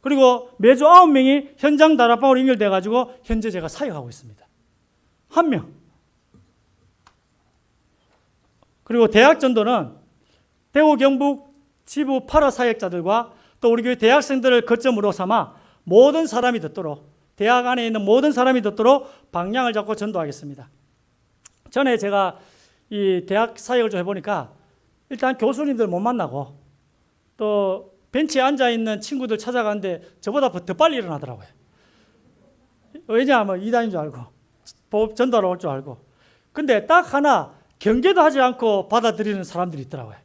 그리고 매주 9명이 현장 다락방으로 연결돼가지고 현재 제가 사역하고 있습니다. 1명. 그리고 대학 전도는 대구 경북 지부 파라 사역자들과 또 우리 교회 대학생들을 거점으로 삼아 모든 사람이 듣도록, 대학 안에 있는 모든 사람이 듣도록 방향을 잡고 전도하겠습니다. 전에 제가 이 대학 사역을 좀 해보니까 일단 교수님들 못 만나고 또 벤치에 앉아있는 친구들 찾아가는데 저보다 더 빨리 일어나더라고요. 왜냐하면 이단인 줄 알고 전도하러 올 줄 알고. 근데 딱 하나 경계도 하지 않고 받아들이는 사람들이 있더라고요.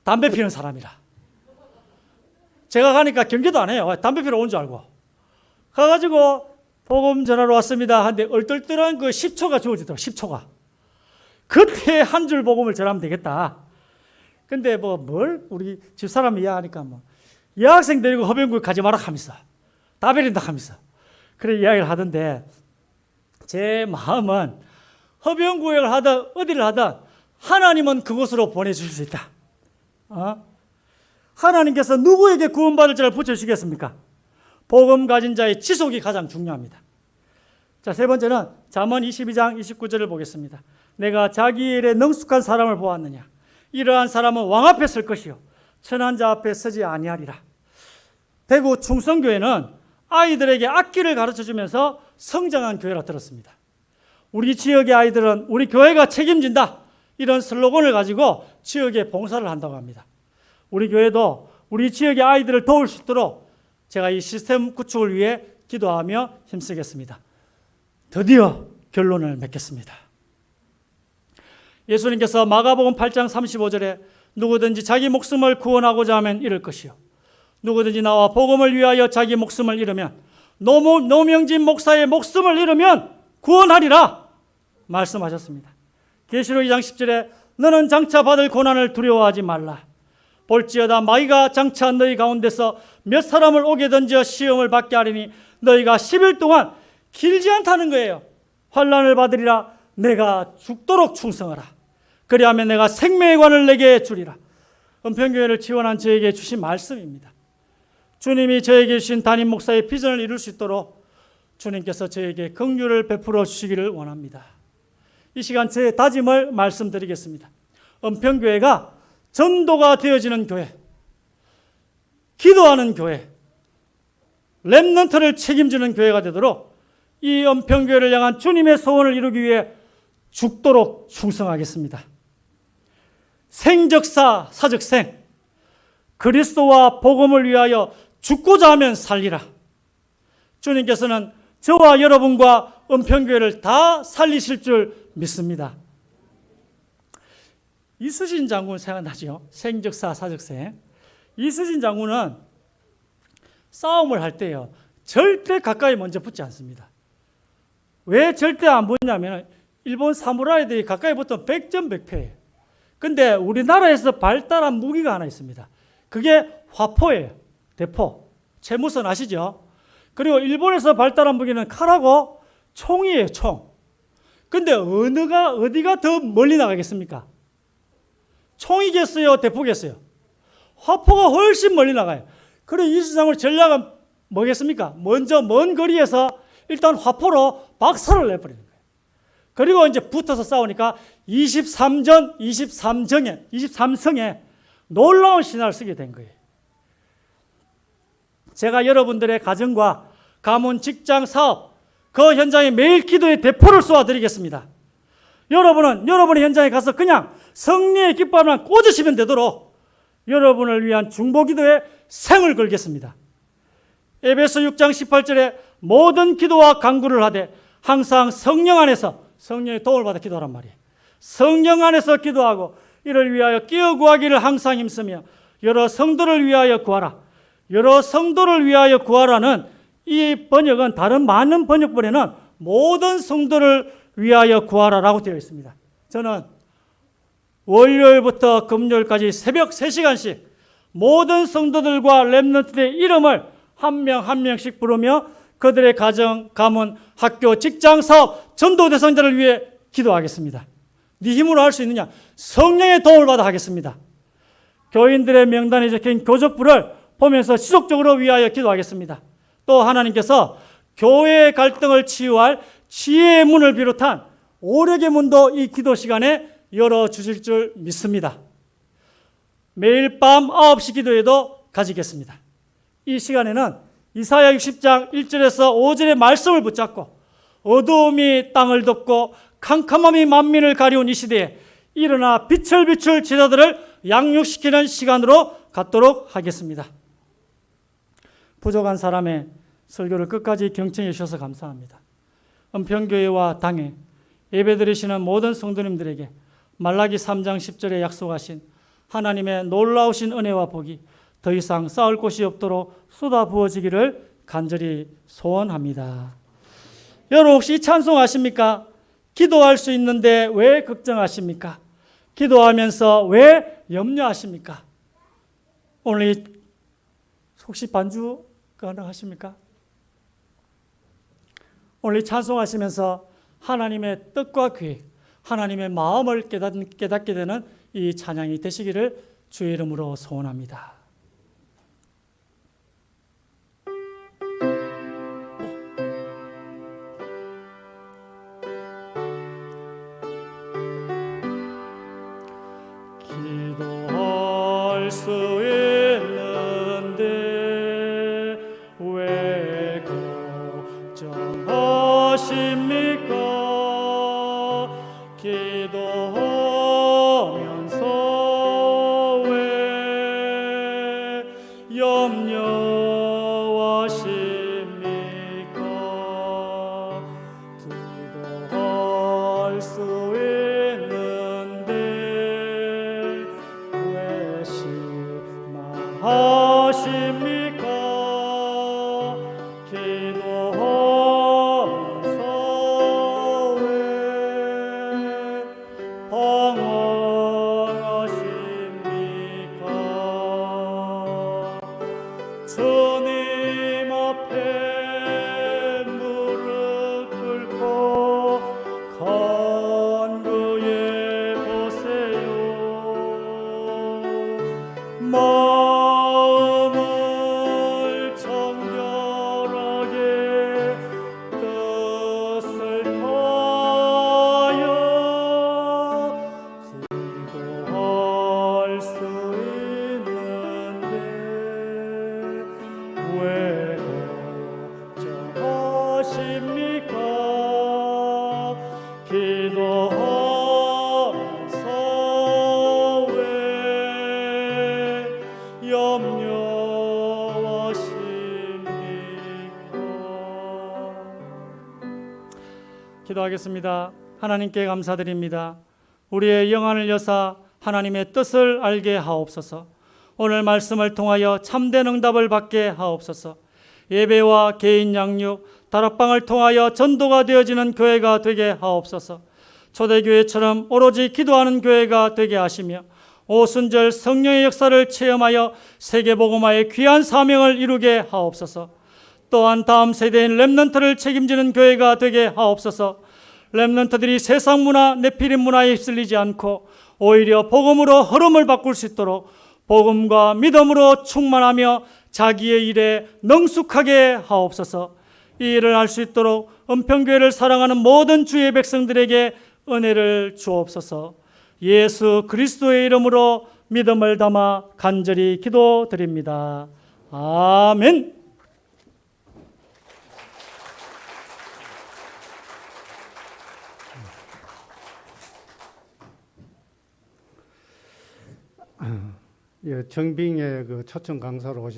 담배 피우는 사람이라. 제가 가니까 경계도 안 해요. 담배 피러 온 줄 알고. 가가지고 복음 전하러 왔습니다 하는데 얼떨떨한 그 10초가 주어지더라고요. 10초가. 그때 한 줄 복음을 전하면 되겠다. 근데 뭘 우리 집사람이 이야기하니까 여학생 데리고 허병구에 가지 마라 하면서 다 버린다 하면서 그래 이야기를 하던데, 제 마음은 허병구역을 하든 어디를 하든 하나님은 그곳으로 보내주실 수 있다. 하나님께서 누구에게 구원받을 자를 붙여주시겠습니까? 복음 가진 자의 지속이 가장 중요합니다. 자, 세 번째는 잠언 22장 29절을 보겠습니다. 내가 자기 일에 능숙한 사람을 보았느냐? 이러한 사람은 왕 앞에 설 것이요 천한 자 앞에 서지 아니하리라. 대구 충성교회는 아이들에게 악기를 가르쳐주면서 성장한 교회라 들었습니다. 우리 지역의 아이들은 우리 교회가 책임진다, 이런 슬로건을 가지고 지역에 봉사를 한다고 합니다. 우리 교회도 우리 지역의 아이들을 도울 수 있도록 제가 이 시스템 구축을 위해 기도하며 힘쓰겠습니다. 드디어 결론을 맺겠습니다. 예수님께서 마가복음 8장 35절에 누구든지 자기 목숨을 구원하고자 하면 잃을 것이요 누구든지 나와 복음을 위하여 자기 목숨을 잃으면 노명진 목사의 목숨을 잃으면 구원하리라 말씀하셨습니다. 계시록 2장 10절에 너는 장차 받을 고난을 두려워하지 말라. 볼지어다 마귀가 장차 너희 가운데서 몇 사람을 오게 던져 시험을 받게 하리니 너희가 10일 동안 길지 않다는 거예요. 환난을 받으리라. 내가 죽도록 충성하라. 그리하면 내가 생명의 관을 내게 주리라. 은평교회를 지원한 저에게 주신 말씀입니다. 주님이 저에게 주신 담임 목사의 비전을 이룰 수 있도록 주님께서 저에게 긍휼을 베풀어 주시기를 원합니다. 이 시간 제 다짐을 말씀드리겠습니다. 은평교회가 전도가 되어지는 교회, 기도하는 교회, 렘넌트를 책임지는 교회가 되도록 이 은평교회를 향한 주님의 소원을 이루기 위해 죽도록 충성하겠습니다. 생적사 사적생, 그리스도와 복음을 위하여 죽고자 하면 살리라. 주님께서는 저와 여러분과 은평교회를 다 살리실 줄 믿습니다. 이수진 장군 생각나죠? 생적사 사적생. 이수진 장군은 싸움을 할 때요 절대 가까이 먼저 붙지 않습니다. 왜 절대 안 붙냐면 일본 사무라이들이 가까이 붙으면 백전백패예요. 근데 우리나라에서 발달한 무기가 하나 있습니다. 그게 화포예요. 대포. 채무선 아시죠? 그리고 일본에서 발달한 무기는 칼하고 총이에요. 총. 근데 어디가 더 멀리 나가겠습니까? 총이겠어요? 대포겠어요? 화포가 훨씬 멀리 나가요. 그래서 이수장군 전략은 뭐겠습니까? 먼저 먼 거리에서 일단 화포로 박살을 내버리는 거예요. 그리고 이제 붙어서 싸우니까 23성에 놀라운 신화를 쓰게 된 거예요. 제가 여러분들의 가정과 가문, 직장, 사업, 그 현장에 매일 기도의 대포를 쏘아드리겠습니다. 여러분은 여러분의 현장에 가서 그냥 승리의 깃발만 꽂으시면 되도록 여러분을 위한 중보기도에 생을 걸겠습니다. 에베소 6장 18절에 모든 기도와 간구를 하되 항상 성령 안에서 성령의 도움을 받아 기도하란 말이에요. 성령 안에서 기도하고 이를 위하여 끼어 구하기를 항상 힘쓰며 여러 성도를 위하여 구하라. 여러 성도를 위하여 구하라는 이 번역은 다른 많은 번역본에는 모든 성도를 위하여 구하라라고 되어 있습니다. 저는 월요일부터 금요일까지 새벽 3시간씩 모든 성도들과 렘넌트의 이름을 한 명 한 명씩 부르며 그들의 가정, 가문, 학교, 직장, 사업, 전도 대상자를 위해 기도하겠습니다. 네 힘으로 할 수 있느냐? 성령의 도움을 받아 하겠습니다. 교인들의 명단에 적힌 교적부를 보면서 지속적으로 위하여 기도하겠습니다. 또 하나님께서 교회의 갈등을 치유할 지혜의 문을 비롯한 오력의 문도 이 기도 시간에 열어주실 줄 믿습니다. 매일 밤 9시 기도에도 가지겠습니다. 이 시간에는 이사야 60장 1절에서 5절의 말씀을 붙잡고 어두움이 땅을 덮고 캄캄함이 만민을 가리운 이 시대에 일어나 빛을 비출 제자들을 양육시키는 시간으로 갖도록 하겠습니다. 부족한 사람의 설교를 끝까지 경청해 주셔서 감사합니다. 은평교회와 당에 예배드리시는 모든 성도님들에게 말라기 3장 10절에 약속하신 하나님의 놀라우신 은혜와 복이 더 이상 쌓을 곳이 없도록 쏟아 부어지기를 간절히 소원합니다. 여러분 혹시 이 찬송 아십니까? 기도할 수 있는데 왜 걱정하십니까? 기도하면서 왜 염려하십니까? 오늘 이 혹시 반주 가능하십니까? 오늘 이 찬송하시면서 하나님의 뜻과 계획, 하나님의 마음을 깨닫게 되는 이 찬양이 되시기를 주의 이름으로 소원합니다. 기도할 수 있는데 왜 걱정하십니까? 기도하면서 왜 염려하십니까? 기도할 수 있는데 기도하겠습니다. 하나님께 감사드립니다. 우리의 영안을 여사 하나님의 뜻을 알게 하옵소서. 오늘 말씀을 통하여 참된 응답을 받게 하옵소서. 예배와 개인 양육, 다락방을 통하여 전도가 되어지는 교회가 되게 하옵소서. 초대교회처럼 오로지 기도하는 교회가 되게 하시며 오순절 성령의 역사를 체험하여 세계복음화의 귀한 사명을 이루게 하옵소서. 또한 다음 세대인 렘넌트를 책임지는 교회가 되게 하옵소서. 렘넌트들이 세상 문화, 네피림 문화에 휩쓸리지 않고 오히려 복음으로 흐름을 바꿀 수 있도록 복음과 믿음으로 충만하며 자기의 일에 능숙하게 하옵소서. 이 일을 할 수 있도록 은평교회를 사랑하는 모든 주의 백성들에게 은혜를 주옵소서. 예수 그리스도의 이름으로 믿음을 담아 간절히 기도드립니다. 아멘. 정빙의 그 초청 강사로 오셨